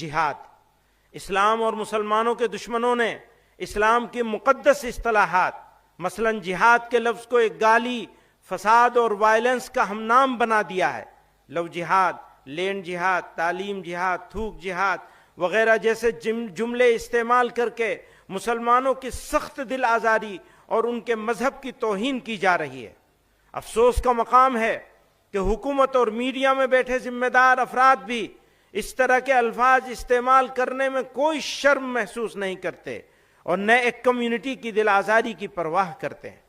جہاد۔ اسلام اور مسلمانوں کے دشمنوں نے اسلام کی مقدس اصطلاحات مثلا جہاد کے لفظ کو ایک گالی، فساد اور وائلنس کا ہم نام بنا دیا ہے۔ لو جہاد، لینڈ جہاد، تعلیم جہاد، تھوک جہاد وغیرہ جیسے جملے استعمال کر کے مسلمانوں کی سخت دل آزاری اور ان کے مذہب کی توہین کی جا رہی ہے۔ افسوس کا مقام ہے کہ حکومت اور میڈیا میں بیٹھے ذمہ دار افراد بھی اس طرح کے الفاظ استعمال کرنے میں کوئی شرم محسوس نہیں کرتے اور نہ ایک کمیونٹی کی دل آزاری کی پرواہ کرتے ہیں۔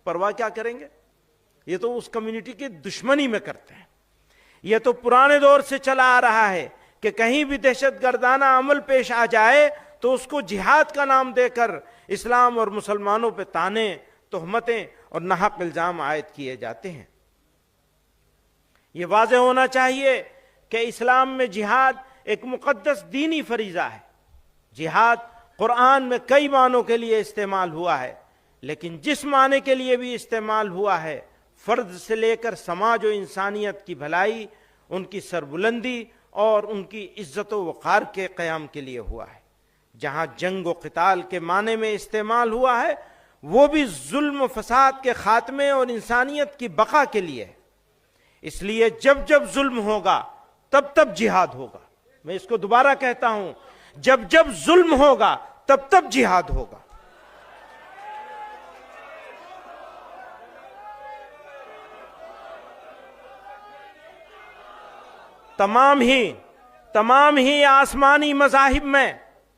پرواہ کیا کریں گے؟ یہ تو اس کمیونٹی کی دشمنی میں کرتے ہیں۔ یہ تو پرانے دور سے چلا آ رہا ہے کہ کہیں بھی دہشت گردانہ عمل پیش آ جائے تو اس کو جہاد کا نام دے کر اسلام اور مسلمانوں پہ طعنے، تہمتیں اور ناحق الزام عائد کیے جاتے ہیں۔ یہ واضح ہونا چاہیے کہ اسلام میں جہاد ایک مقدس دینی فریضہ ہے۔ جہاد قرآن میں کئی معنوں کے لیے استعمال ہوا ہے، لیکن جس معنی کے لیے بھی استعمال ہوا ہے فرد سے لے کر سماج و انسانیت کی بھلائی، ان کی سربلندی اور ان کی عزت و وقار کے قیام کے لیے ہوا ہے۔ جہاں جنگ و قتال کے معنی میں استعمال ہوا ہے وہ بھی ظلم و فساد کے خاتمے اور انسانیت کی بقا کے لیے ہے۔ اس لیے جب جب ظلم ہوگا تب تب جہاد ہوگا۔ میں اس کو دوبارہ کہتا ہوں، جب جب ظلم ہوگا تب تب جہاد ہوگا۔ تمام ہی آسمانی مذاہب میں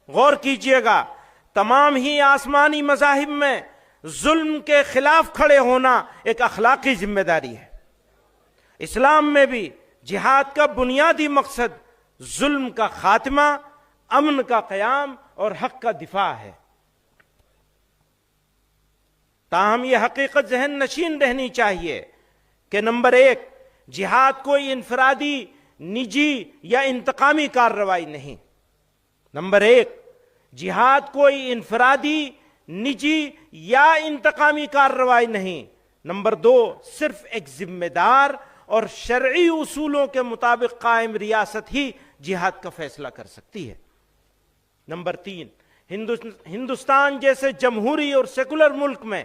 غور کیجئے گا، تمام ہی آسمانی مذاہب میں ظلم کے خلاف کھڑے ہونا ایک اخلاقی ذمہ داری ہے۔ اسلام میں بھی جہاد کا بنیادی مقصد ظلم کا خاتمہ، امن کا قیام اور حق کا دفاع ہے۔ تاہم یہ حقیقت ذہن نشین رہنی چاہیے کہ نمبر 1، جہاد کوئی انفرادی، نجی یا انتقامی کارروائی نہیں۔ نمبر 1، جہاد کوئی انفرادی، نجی یا انتقامی کارروائی نہیں۔ نمبر 2، صرف ایک ذمہ دار اور شرعی اصولوں کے مطابق قائم ریاست ہی جہاد کا فیصلہ کر سکتی ہے۔ نمبر 3، ہندوستان جیسے جمہوری اور سیکولر ملک میں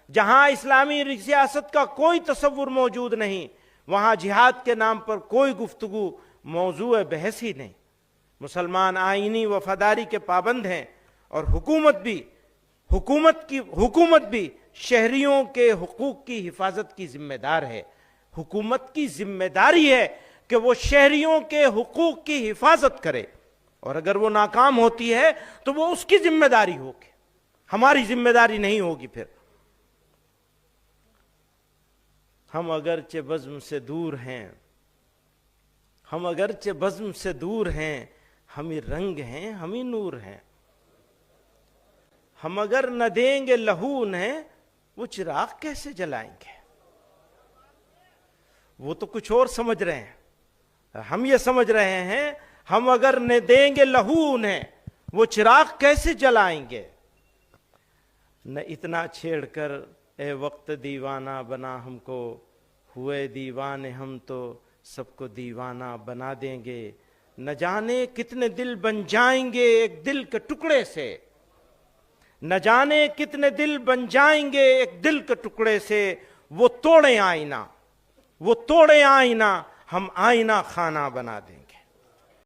جہاں اسلامی سیاست کا کوئی تصور موجود نہیں، وہاں جہاد کے نام پر کوئی گفتگو موضوع بحث ہی نہیں۔ مسلمان آئینی وفاداری کے پابند ہیں اور حکومت بھی شہریوں کے حقوق کی حفاظت کی ذمہ دار ہے۔ حکومت کی ذمہ داری ہے کہ وہ شہریوں کے حقوق کی حفاظت کرے، اور اگر وہ ناکام ہوتی ہے تو وہ اس کی ذمہ داری ہوگی، ہماری ذمہ داری نہیں ہوگی۔ پھر ہم اگرچہ بزم سے دور ہیں، ہمیں رنگ ہیں، ہمیں نور ہیں۔ ہم اگر نہ دیں گے لہو انہیں، وہ چراغ کیسے جلائیں گے؟ وہ تو کچھ اور سمجھ رہے ہیں، ہم یہ سمجھ رہے ہیں ہم اگر نہ دیں گے لہو انہیں، وہ چراغ کیسے جلائیں گے؟ نہ اتنا چھیڑ کر اے وقت دیوانہ بنا ہم کو، ہوئے دیوانے ہم تو سب کو دیوانہ بنا دیں گے۔ نہ جانے کتنے دل بن جائیں گے ایک دل کے ٹکڑے سے، نہ جانے کتنے دل بن جائیں گے ایک دل کے ٹکڑے سے۔ وہ توڑیں آئینہ، ہم آئینہ خانہ بنا دیں۔